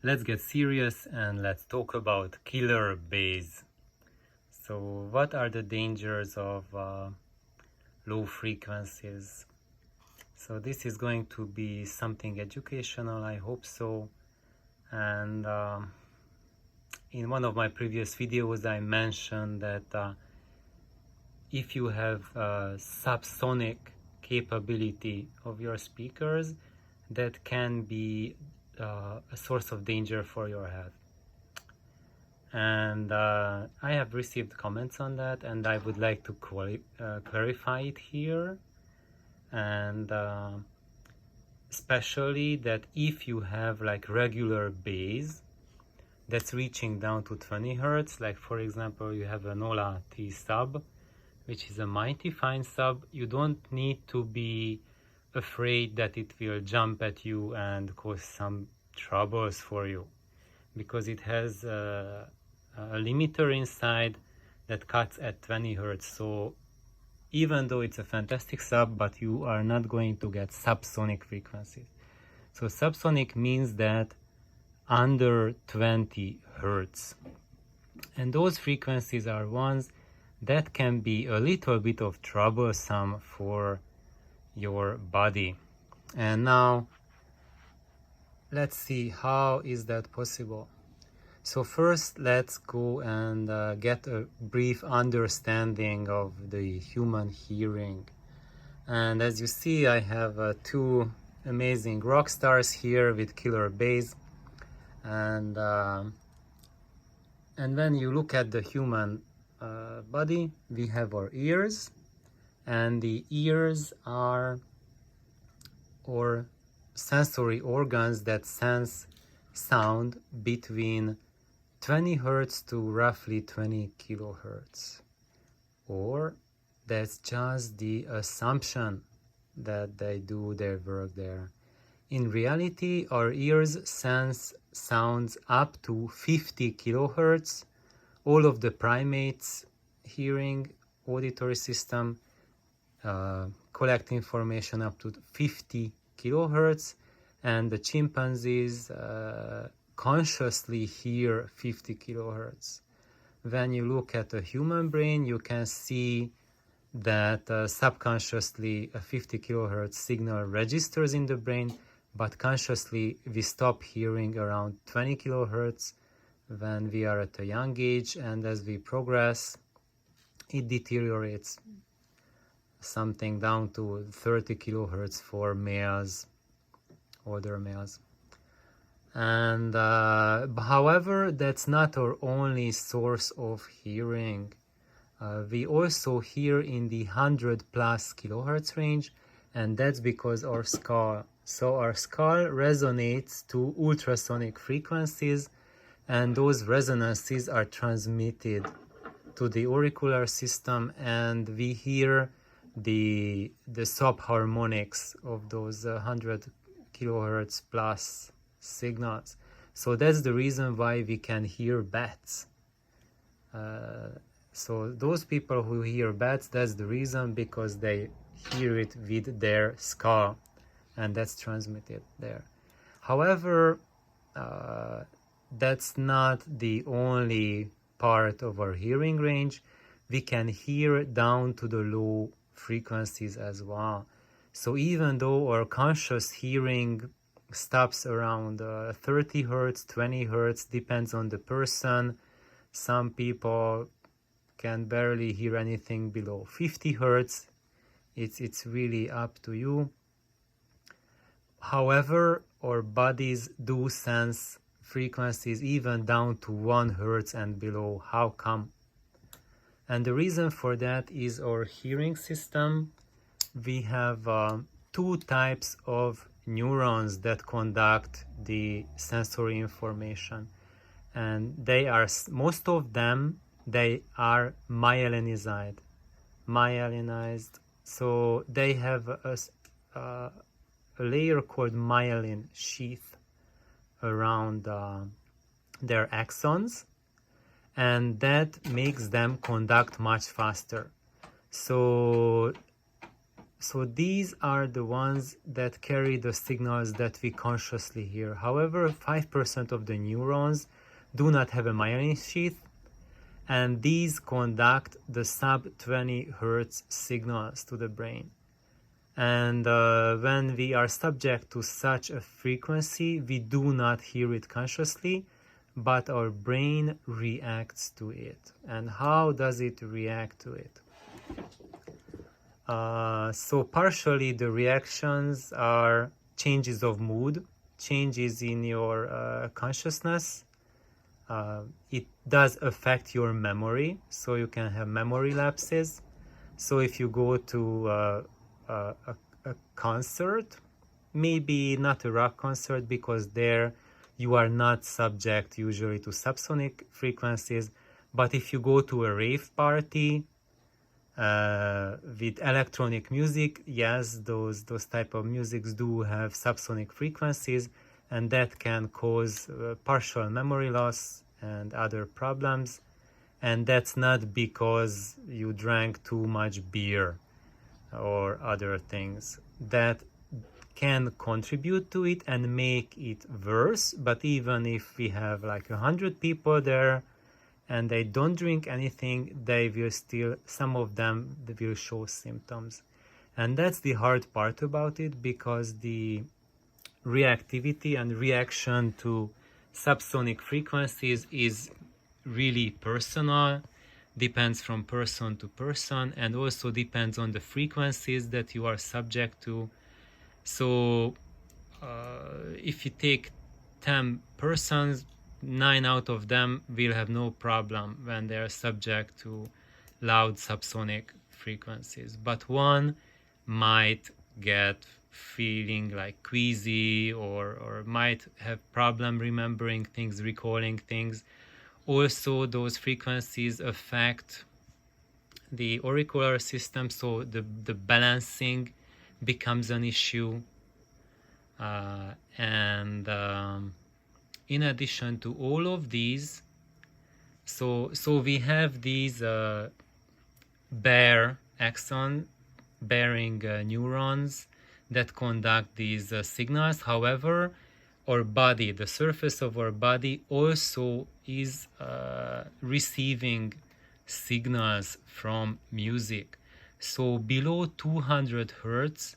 let's get serious and let's talk about killer bass. So what are the dangers of low frequencies? So this is going to be something educational, I hope so. And in one of my previous videos I mentioned that if you have subsonic capability of your speakers, that can be a source of danger for your health. And I have received comments on that, and I would like to clarify it here. And especially that if you have like regular bass that's reaching down to 20 hertz, like for example you have a NOLA T sub, which is a mighty fine sub, you don't need to be afraid that it will jump at you and cause some troubles for you, because it has a limiter inside that cuts at 20 hertz. So even though it's a fantastic sub, but you are not going to get subsonic frequencies. So subsonic means that under 20 hertz, and those frequencies are ones that can be a little bit of troublesome for your body. And now let's see how is that possible. So first let's go and get a brief understanding of the human hearing. And as you see, I have two amazing rock stars here with killer bass. And when you look at the human body, we have our ears, and the ears are or sensory organs that sense sound between 20 hertz to roughly 20 kilohertz. Or that's just the assumption that they do their work there. In reality, our ears sense sounds up to 50 kilohertz. All of the primates hearing auditory system collect information up to 50 kilohertz, and the chimpanzees consciously hear 50 kilohertz. When you look at a human brain, you can see that subconsciously a 50 kilohertz signal registers in the brain, but consciously we stop hearing around 20 kilohertz when we are at a young age, and as we progress it deteriorates something down to 30 kilohertz for males, older males. And however, that's not our only source of hearing. We also hear in the 100 plus kilohertz range, and that's because our skull resonates to ultrasonic frequencies, and those resonances are transmitted to the auricular system, and we hear the subharmonics of those 100 kilohertz plus signals. So that's the reason why we can hear bats. So those people who hear bats, that's the reason, because they hear it with their skull, and that's transmitted there. However, that's not the only part of our hearing range. We can hear down to the low frequencies as well. So even though our conscious hearing stops around 30 hertz, 20 hertz, depends on the person. Some people can barely hear anything below 50 hertz. It's really up to you. However, our bodies do sense frequencies even down to 1 hertz and below. How come? And the reason for that is our hearing system. We have two types of neurons that conduct the sensory information, and they are, most of them, they are myelinized. So they have a layer called myelin sheath around their axons, and that makes them conduct much faster. So So these are the ones that carry the signals that we consciously hear. However, 5% of the neurons do not have a myelin sheath, and these conduct the sub 20 Hz signals to the brain. And when we are subject to such a frequency, we do not hear it consciously, but our brain reacts to it. And how does it react to it? So partially the reactions are changes of mood, changes in your consciousness. It does affect your memory, so you can have memory lapses. So if you go to a concert, maybe not a rock concert, because there you are not subject usually to subsonic frequencies, but if you go to a rave party with electronic music, yes, those type of musics do have subsonic frequencies, and that can cause partial memory loss and other problems. And that's not because you drank too much beer or other things. That can contribute to it and make it worse. But even if we have like 100 people there and they don't drink anything, they will still, some of them will show symptoms. And that's the hard part about it, because the reactivity and reaction to subsonic frequencies is really personal, depends from person to person, and also depends on the frequencies that you are subject to. So if you take 10 persons, 9 out of them will have no problem when they are subject to loud subsonic frequencies, but one might get feeling like queasy or might have problem remembering things, recalling things. Also, those frequencies affect the auricular system, so the balancing becomes an issue. And in addition to all of these, so we have these bare axon bearing neurons that conduct these signals. However, our body, the surface of our body, also is receiving signals from music. So below 200 Hertz,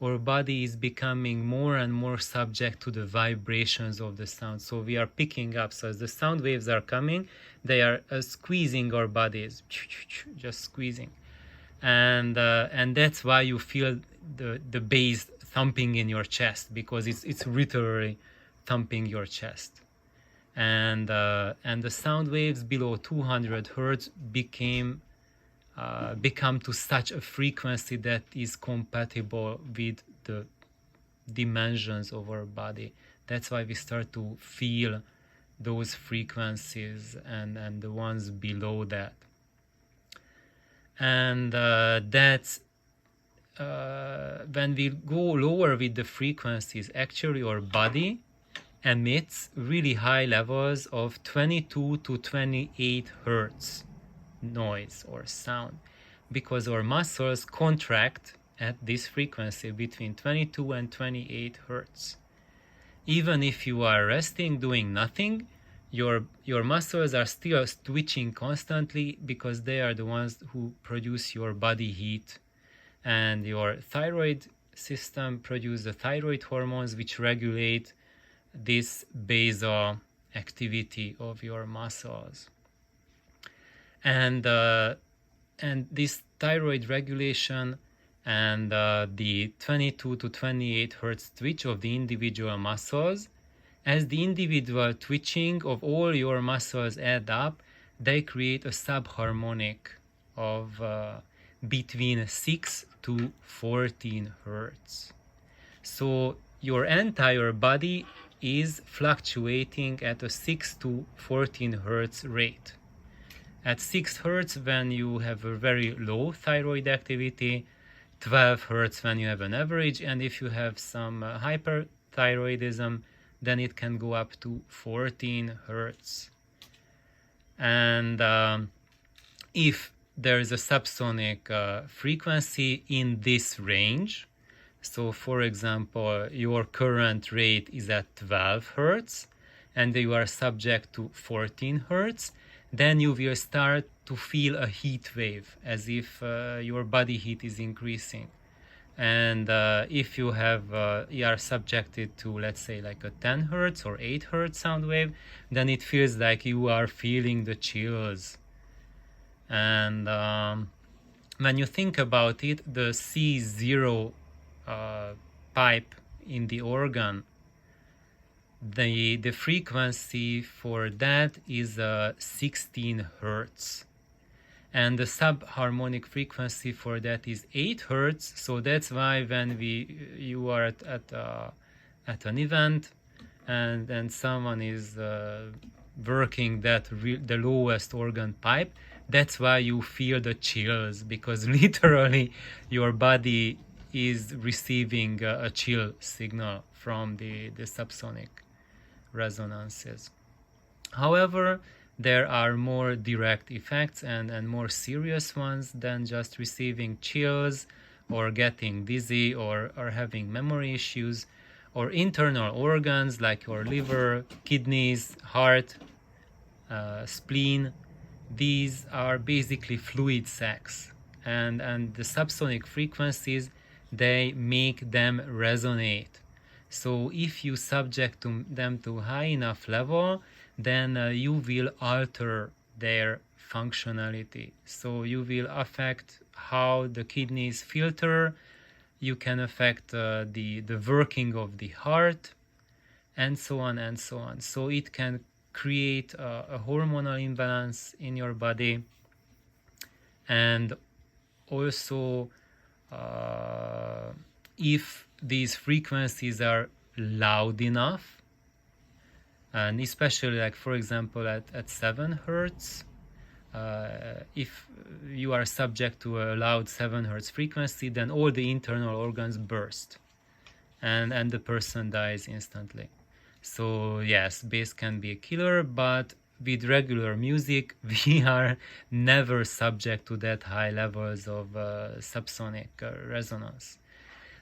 our body is becoming more and more subject to the vibrations of the sound. So we are picking up. So as the sound waves are coming, they are squeezing our bodies, just squeezing. And that's why you feel the bass thumping in your chest, because it's literally thumping your chest. And the sound waves below 200 Hertz become to such a frequency that is compatible with the dimensions of our body. That's why we start to feel those frequencies and the ones below that. And that's when we go lower with the frequencies, actually our body emits really high levels of 22 to 28 Hertz noise or sound, because our muscles contract at this frequency between 22 and 28 Hertz. Even if you are resting, doing nothing, your muscles are still twitching constantly, because they are the ones who produce your body heat. And your thyroid system produces the thyroid hormones, which regulate this basal activity of your muscles. And this thyroid regulation and the 22 to 28 Hertz twitch of the individual muscles, as the individual twitching of all your muscles add up, they create a subharmonic of between 6 to 14 Hertz. So your entire body is fluctuating at a 6 to 14 Hertz rate. At 6 Hertz when you have a very low thyroid activity, 12 Hertz when you have an average, and if you have some hyperthyroidism, then it can go up to 14 Hertz. And if there is a subsonic frequency in this range. So for example, your current rate is at 12 hertz and you are subject to 14 hertz, then you will start to feel a heat wave as if your body heat is increasing. And if you are subjected to, let's say, like a 10 hertz or 8 hertz sound wave, then it feels like you are feeling the chills. And when you think about it, the C0 pipe in the organ, the frequency for that is 16 hertz. And the subharmonic frequency for that is 8 hertz. So that's why when you are at an event and someone is working the lowest organ pipe, that's why you feel the chills, because literally your body is receiving a chill signal from the subsonic resonances. However, there are more direct effects and more serious ones than just receiving chills or getting dizzy or having memory issues, or internal organs like your liver, kidneys, heart, spleen. These are basically fluid sacs, and the subsonic frequencies, they make them resonate. So if you subject them to high enough level, then you will alter their functionality. So you will affect how the kidneys filter, you can affect the working of the heart, and so on and so on. So it can create a hormonal imbalance in your body. And also if these frequencies are loud enough, and especially like for example at 7 hertz, if you are subject to a loud 7 hertz frequency, then all the internal organs burst and the person dies instantly. So yes, bass can be a killer, but with regular music we are never subject to that high levels of subsonic resonance.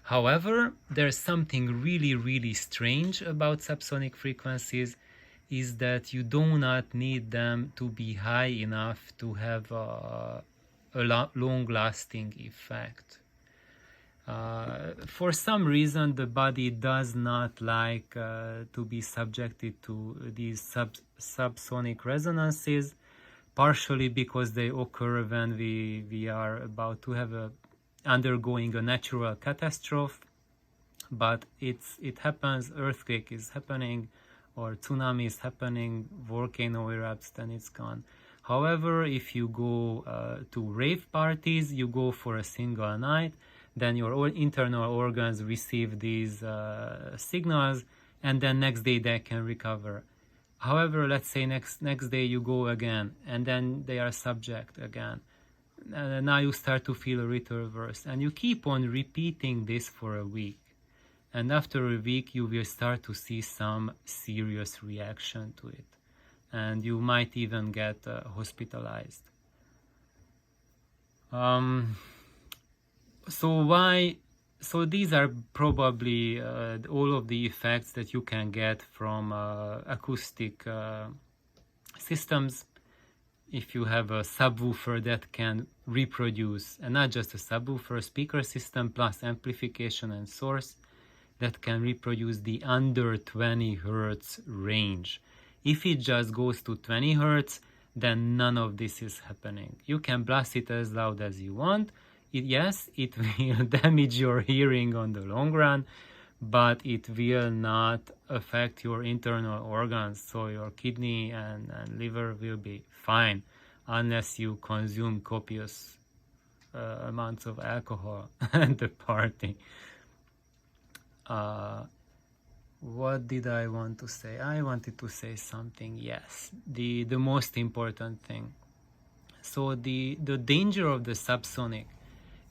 However, there's something really, really strange about subsonic frequencies, is that you do not need them to be high enough to have a long-lasting effect. For some reason, the body does not like to be subjected to these subsonic resonances, partially because they occur when we are about to have undergoing a natural catastrophe, but it happens, earthquake is happening, or tsunami is happening, volcano erupts, then it's gone. However, if you go to rave parties, you go for a single night, then your internal organs receive these signals, and then next day they can recover. However, let's say next day you go again, and then they are subject again. And now you start to feel a little worse, and you keep on repeating this for a week. And after a week, you will start to see some serious reaction to it, and you might even get hospitalized. So these are probably all of the effects that you can get from acoustic systems. If you have a subwoofer that can reproduce, and not just a subwoofer, speaker system plus amplification and source that can reproduce the under 20 hertz range. If it just goes to 20 hertz, then none of this is happening. You can blast it as loud as you want. Yes, it will damage your hearing on the long run, but it will not affect your internal organs. So your kidney and liver will be fine, unless you consume copious amounts of alcohol at the party. What did I want to say? I wanted to say something, yes, the most important thing. So the danger of the subsonic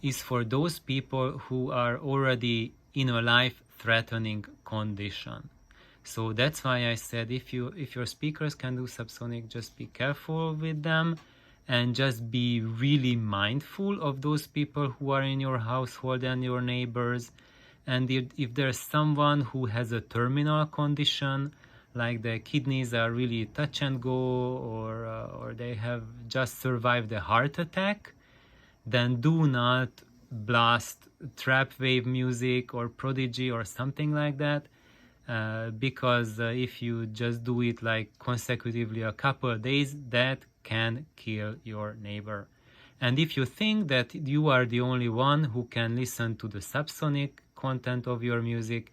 is for those people who are already in a life-threatening condition. So that's why I said if your speakers can do subsonic, just be careful with them, and just be really mindful of those people who are in your household and your neighbors. And if there's someone who has a terminal condition, like the kidneys are really touch and go, or they have just survived a heart attack, then do not blast trap wave music or Prodigy or something like that, because if you just do it like consecutively a couple of days, that can kill your neighbor. And if you think that you are the only one who can listen to the subsonic content of your music,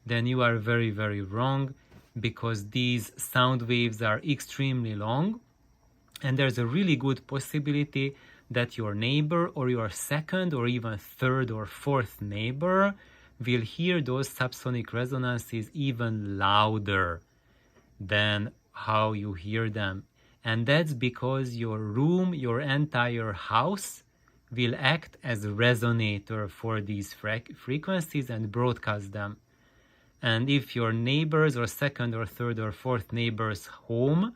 then you are very, very wrong, because these sound waves are extremely long, and there's a really good possibility that your neighbor or your second or even third or fourth neighbor will hear those subsonic resonances even louder than how you hear them. And that's because your room, your entire house, will act as a resonator for these frequencies and broadcast them. And if your neighbors or second or third or fourth neighbor's home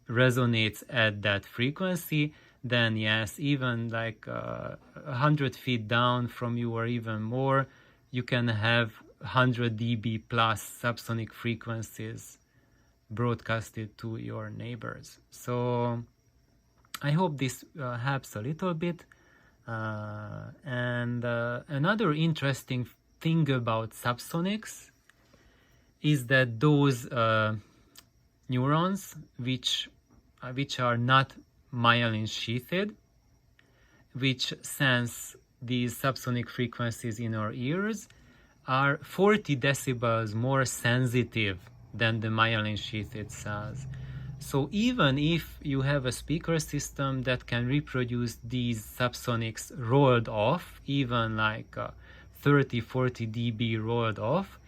resonates at that frequency, then yes, even like 100 feet down from you or even more, you can have 100 dB plus subsonic frequencies broadcasted to your neighbors. So I hope this helps a little bit. And another interesting thing about subsonics is that those neurons which are not myelin sheathed, which sense these subsonic frequencies in our ears, are 40 decibels more sensitive than the myelin sheathed cells. So even if you have a speaker system that can reproduce these subsonics rolled off, even like 30-40 dB rolled off,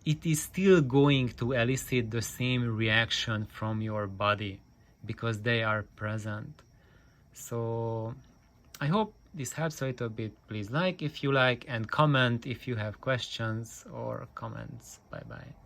it is still going to elicit the same reaction from your body because they are present. So I hope this helps a little bit. Please like if you like, and comment if you have questions or comments. Bye bye.